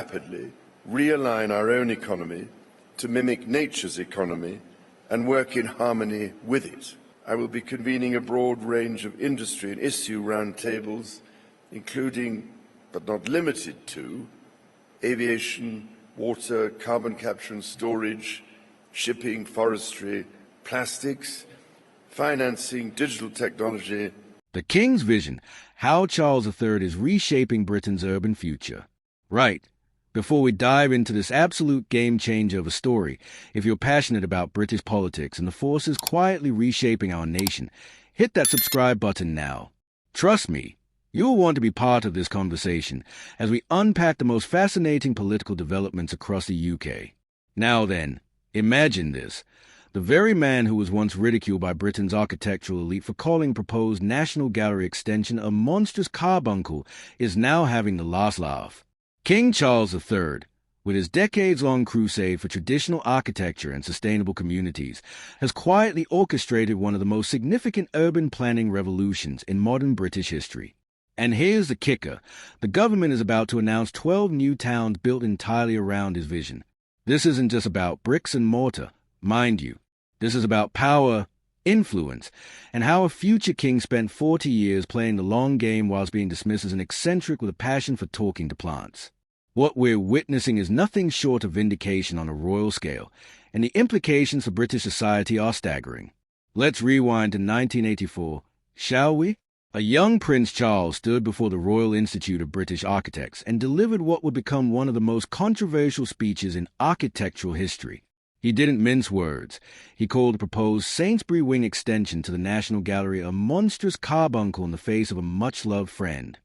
rapidly realign our own economy to mimic nature's economy and work in harmony with it. I will be convening a broad range of industry and issue roundtables, including, but not limited to, aviation, water, carbon capture and storage, shipping, forestry, plastics, financing, digital technology. The King's vision, how Charles III is reshaping Britain's urban future. Right. Before we dive into this absolute game-changer of a story, if you're passionate about British politics and the forces quietly reshaping our nation, hit that subscribe button now. Trust me, you'll want to be part of this conversation as we unpack the most fascinating political developments across the UK. Now then, imagine this. The very man who was once ridiculed by Britain's architectural elite for calling proposed National Gallery extension a monstrous carbuncle is now having the last laugh. King Charles III, with his decades-long crusade for traditional architecture and sustainable communities, has quietly orchestrated one of the most significant urban planning revolutions in modern British history. And here's the kicker. The government is about to announce 12 new towns built entirely around his vision. This isn't just about bricks and mortar, mind you. This is about power, influence, and how a future king spent 40 years playing the long game whilst being dismissed as an eccentric with a passion for talking to plants. What we're witnessing is nothing short of vindication on a royal scale, and the implications for British society are staggering. Let's rewind to 1984, shall we? A young Prince Charles stood before the Royal Institute of British Architects and delivered what would become one of the most controversial speeches in architectural history. He didn't mince words. He called the proposed Sainsbury Wing extension to the National Gallery a monstrous carbuncle in the face of a much-loved friend.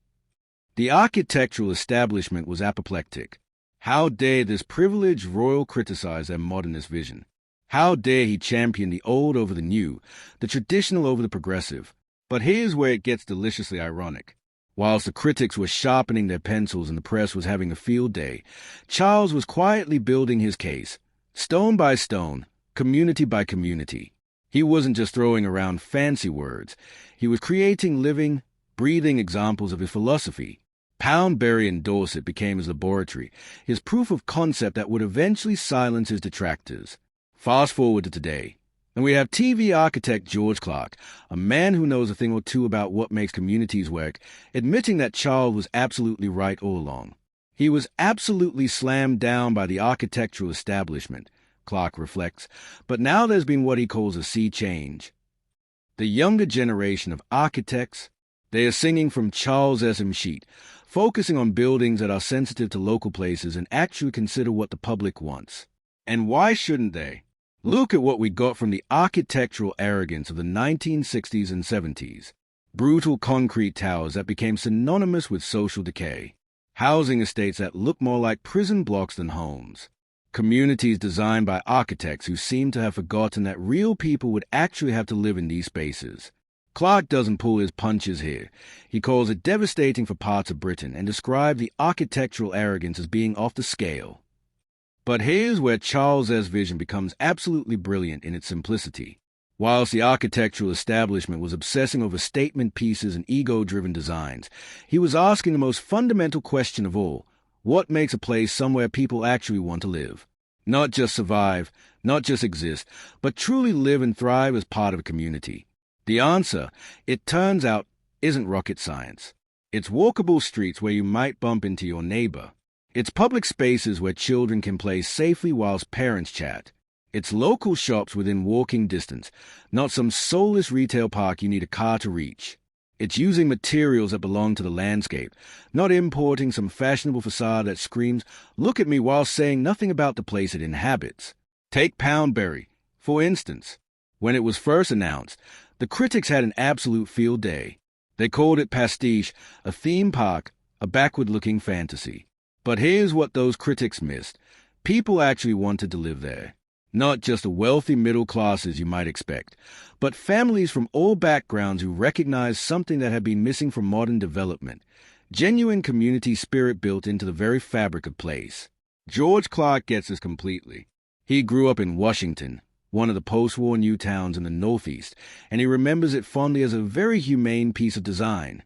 The architectural establishment was apoplectic. How dare this privileged royal criticize their modernist vision? How dare he champion the old over the new, the traditional over the progressive? But here's where it gets deliciously ironic. Whilst the critics were sharpening their pencils and the press was having a field day, Charles was quietly building his case, stone by stone, community by community. He wasn't just throwing around fancy words. He was creating living, breathing examples of his philosophy. Poundbury in Dorset became his laboratory, his proof of concept that would eventually silence his detractors. Fast forward to today, and we have TV architect George Clark, a man who knows a thing or two about what makes communities work, admitting that Charles was absolutely right all along. He was absolutely slammed down by the architectural establishment, Clark reflects, but now there's been what he calls a sea change. The younger generation of architects, they are singing from Charles S.M. sheet, focusing on buildings that are sensitive to local places and actually consider what the public wants. And why shouldn't they? Look at what we got from the architectural arrogance of the 1960s and 70s. Brutal concrete towers that became synonymous with social decay. Housing estates that look more like prison blocks than homes. Communities designed by architects who seem to have forgotten that real people would actually have to live in these spaces. Clark doesn't pull his punches here. He calls it devastating for parts of Britain and describes the architectural arrogance as being off the scale. But here's where Charles's vision becomes absolutely brilliant in its simplicity. Whilst the architectural establishment was obsessing over statement pieces and ego-driven designs, he was asking the most fundamental question of all: what makes a place somewhere people actually want to live? Not just survive, not just exist, but truly live and thrive as part of a community. The answer, it turns out, isn't rocket science. It's walkable streets where you might bump into your neighbor. It's public spaces where children can play safely whilst parents chat. It's local shops within walking distance, not some soulless retail park you need a car to reach. It's using materials that belong to the landscape, not importing some fashionable facade that screams, "Look at me," while saying nothing about the place it inhabits. Take Poundbury, for instance. When it was first announced, the critics had an absolute field day. They called it pastiche, a theme park, a backward-looking fantasy. But here's what those critics missed. People actually wanted to live there. Not just the wealthy middle classes you might expect, but families from all backgrounds who recognized something that had been missing from modern development. Genuine community spirit built into the very fabric of place. George Clark gets this completely. He grew up in Washington, one of the post-war new towns in the Northeast, and he remembers it fondly as a very humane piece of design.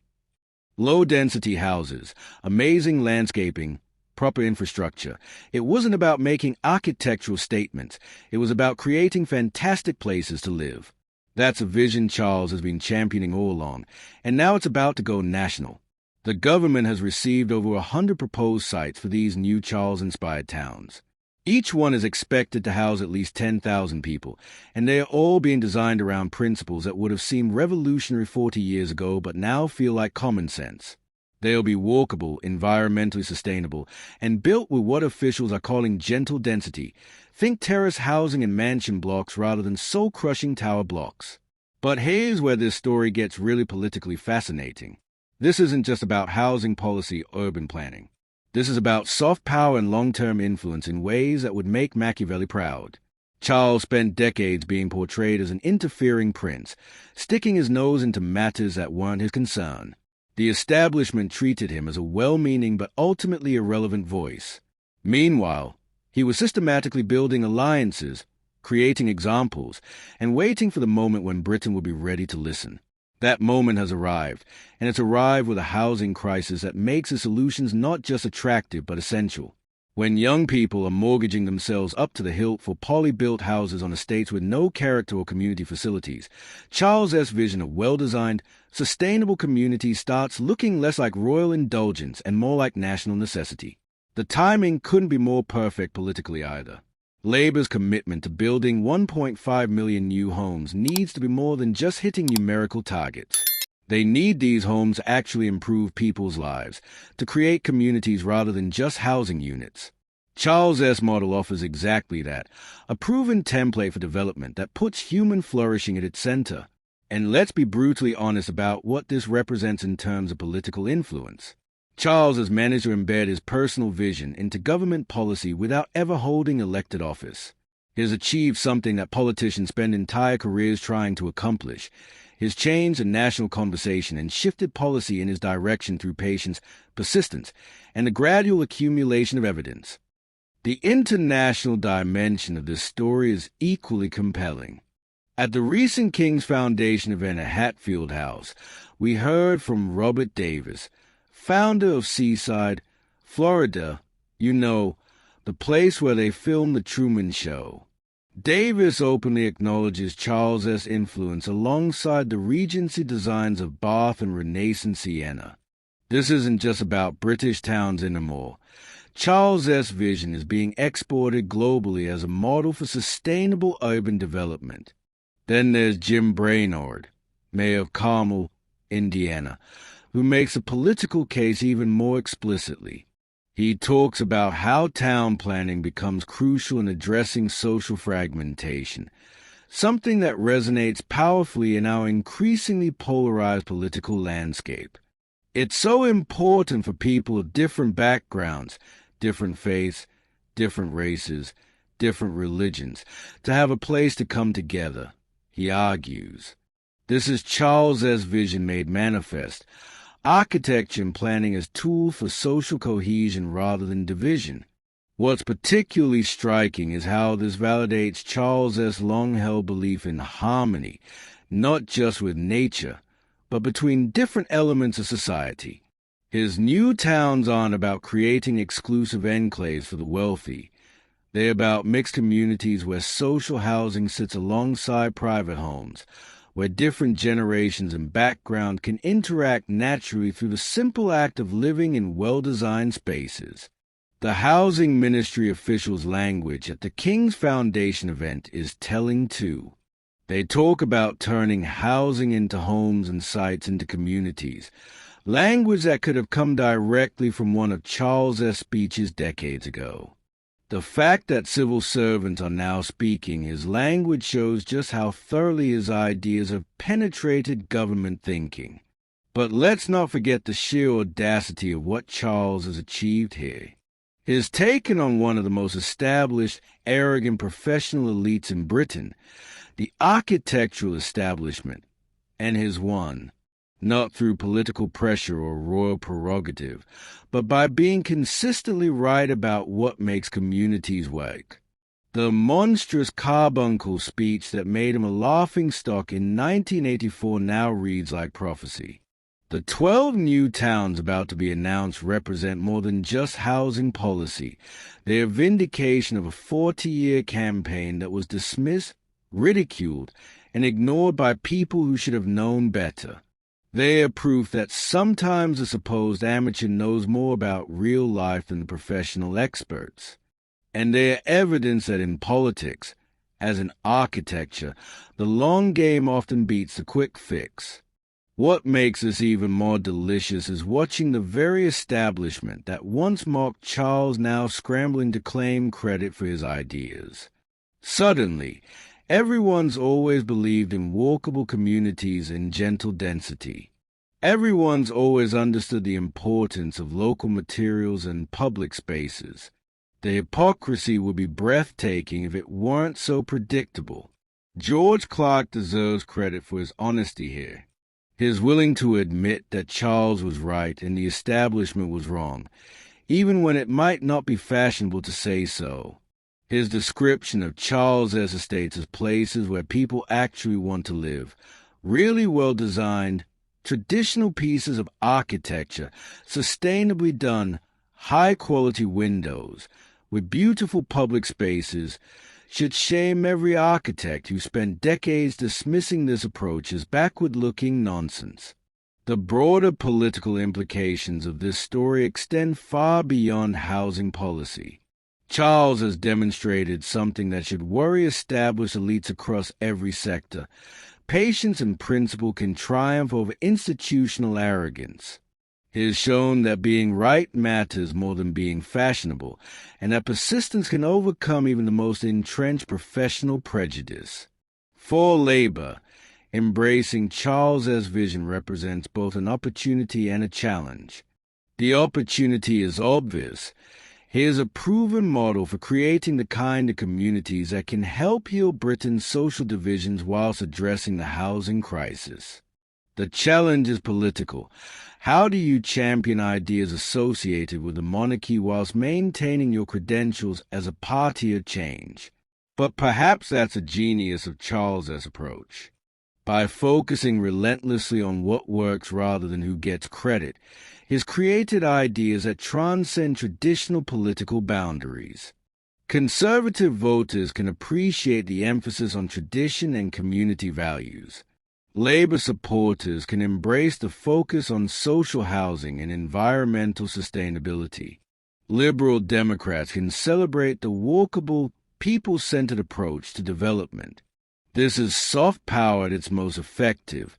Low-density houses, amazing landscaping, proper infrastructure. It wasn't about making architectural statements. It was about creating fantastic places to live. That's a vision Charles has been championing all along, and now it's about to go national. The government has received over 100 proposed sites for these new Charles-inspired towns. Each one is expected to house at least 10,000 people, and they are all being designed around principles that would have seemed revolutionary 40 years ago but now feel like common sense. They'll be walkable, environmentally sustainable, and built with what officials are calling gentle density. Think terrace housing and mansion blocks rather than soul-crushing tower blocks. But here's where this story gets really politically fascinating. This isn't just about housing policy or urban planning. This is about soft power and long-term influence in ways that would make Machiavelli proud. Charles spent decades being portrayed as an interfering prince, sticking his nose into matters that weren't his concern. The establishment treated him as a well-meaning but ultimately irrelevant voice. Meanwhile, he was systematically building alliances, creating examples, and waiting for the moment when Britain would be ready to listen. That moment has arrived, and it's arrived with a housing crisis that makes the solutions not just attractive but essential. When young people are mortgaging themselves up to the hilt for poorly-built houses on estates with no character or community facilities, Charles' vision of well-designed, sustainable communities starts looking less like royal indulgence and more like national necessity. The timing couldn't be more perfect politically either. Labour's commitment to building 1.5 million new homes needs to be more than just hitting numerical targets. They need these homes to actually improve people's lives, to create communities rather than just housing units. Charles' model offers exactly that, a proven template for development that puts human flourishing at its center. And let's be brutally honest about what this represents in terms of political influence. Charles has managed to embed his personal vision into government policy without ever holding elected office. He has achieved something that politicians spend entire careers trying to accomplish. He's changed the national conversation and shifted policy in his direction through patience, persistence, and the gradual accumulation of evidence. The international dimension of this story is equally compelling. At the recent King's Foundation event at Hatfield House, we heard from Robert Davis, founder of Seaside, Florida, the place where they filmed The Truman Show. Davis openly acknowledges Charles' influence alongside the Regency designs of Bath and Renaissance Siena. This isn't just about British towns anymore. Charles' vision is being exported globally as a model for sustainable urban development. Then there's Jim Brainerd, mayor of Carmel, Indiana, who makes a political case even more explicitly. He talks about how town planning becomes crucial in addressing social fragmentation, something that resonates powerfully in our increasingly polarized political landscape. It's so important for people of different backgrounds, different faiths, different races, different religions, to have a place to come together, he argues. This is Charles' vision made manifest. Architecture and planning as tools for social cohesion rather than division. What's particularly striking is how this validates Charles' long-held belief in harmony, not just with nature, but between different elements of society. His new towns aren't about creating exclusive enclaves for the wealthy. They're about mixed communities where social housing sits alongside private homes, where different generations and background can interact naturally through the simple act of living in well-designed spaces. The Housing Ministry officials' language at the King's Foundation event is telling too. They talk about turning housing into homes and sites into communities, language that could have come directly from one of Charles' speeches decades ago. The fact that civil servants are now speaking his language shows just how thoroughly his ideas have penetrated government thinking. But let's not forget the sheer audacity of what Charles has achieved here. His taken on one of the most established, arrogant professional elites in Britain, the architectural establishment, and his won, not through political pressure or royal prerogative, but by being consistently right about what makes communities work. The monstrous carbuncle speech that made him a laughingstock in 1984 now reads like prophecy. The 12 new towns about to be announced represent more than just housing policy. They are vindication of a 40-year campaign that was dismissed, ridiculed, and ignored by people who should have known better. They are proof that sometimes the supposed amateur knows more about real life than the professional experts. And they are evidence that in politics, as in architecture, the long game often beats the quick fix. What makes this even more delicious is watching the very establishment that once mocked Charles now scrambling to claim credit for his ideas. Suddenly, everyone's always believed in walkable communities and gentle density. Everyone's always understood the importance of local materials and public spaces. The hypocrisy would be breathtaking if it weren't so predictable. George Clark deserves credit for his honesty here. He is willing to admit that Charles was right and the establishment was wrong, even when it might not be fashionable to say so. His description of Charles' estates as places where people actually want to live, really well-designed, traditional pieces of architecture, sustainably done, high-quality windows, with beautiful public spaces, should shame every architect who spent decades dismissing this approach as backward-looking nonsense. The broader political implications of this story extend far beyond housing policy. Charles has demonstrated something that should worry established elites across every sector. Patience and principle can triumph over institutional arrogance. He has shown that being right matters more than being fashionable, and that persistence can overcome even the most entrenched professional prejudice. For Labor, embracing Charles's vision represents both an opportunity and a challenge. The opportunity is obvious. He is a proven model for creating the kind of communities that can help heal Britain's social divisions whilst addressing the housing crisis. The challenge is political. How do you champion ideas associated with the monarchy whilst maintaining your credentials as a party of change? But perhaps that's a genius of Charles's approach. By focusing relentlessly on what works rather than who gets credit, he's created ideas that transcend traditional political boundaries. Conservative voters can appreciate the emphasis on tradition and community values. Labor supporters can embrace the focus on social housing and environmental sustainability. Liberal Democrats can celebrate the walkable, people-centered approach to development. This is soft power at its most effective.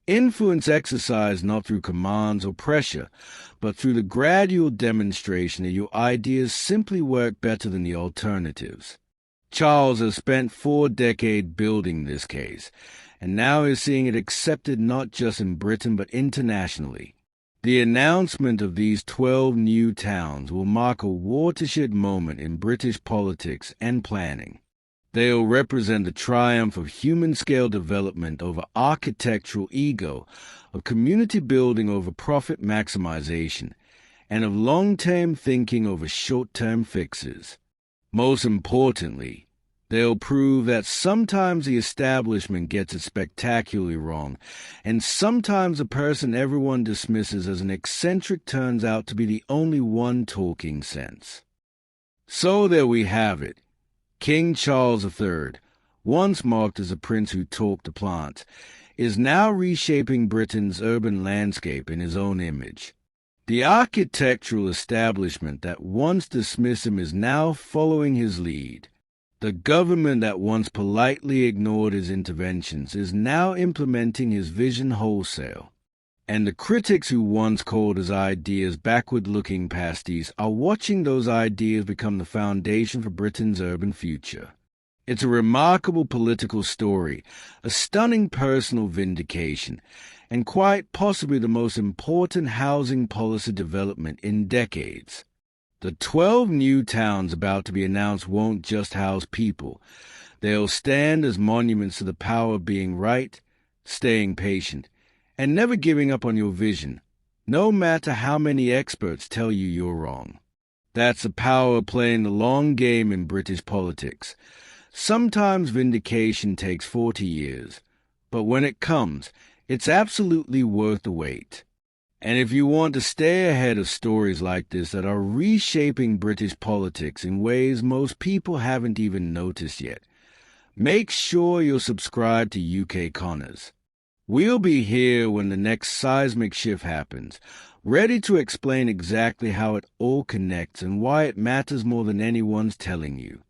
Influence exercised not through commands or pressure, but through the gradual demonstration that your ideas simply work better than the alternatives. Charles has spent 4 decades building this case, and now is seeing it accepted not just in Britain but internationally. The announcement of these 12 new towns will mark a watershed moment in British politics and planning. They will represent the triumph of human-scale development over architectural ego, of community building over profit maximization, and of long-term thinking over short-term fixes. Most importantly, they'll prove that sometimes the establishment gets it spectacularly wrong, and sometimes the person everyone dismisses as an eccentric turns out to be the only one talking sense. So there we have it. King Charles III, once marked as a prince who talked to plants, is now reshaping Britain's urban landscape in his own image. The architectural establishment that once dismissed him is now following his lead. The government that once politely ignored his interventions is now implementing his vision wholesale. And the critics who once called his ideas backward-looking pasties are watching those ideas become the foundation for Britain's urban future. It's a remarkable political story, a stunning personal vindication, and quite possibly the most important housing policy development in decades. The 12 new towns about to be announced won't just house people. They'll stand as monuments to the power of being right, staying patient, and never giving up on your vision, no matter how many experts tell you you're wrong. That's the power of playing the long game in British politics. Sometimes vindication takes 40 years, but when it comes, It's absolutely worth the wait. And if you want to stay ahead of stories like this that are reshaping British politics in ways most people haven't even noticed yet, make sure you're subscribed to UK Connors. We'll be here when the next seismic shift happens, ready to explain exactly how it all connects and why it matters more than anyone's telling you.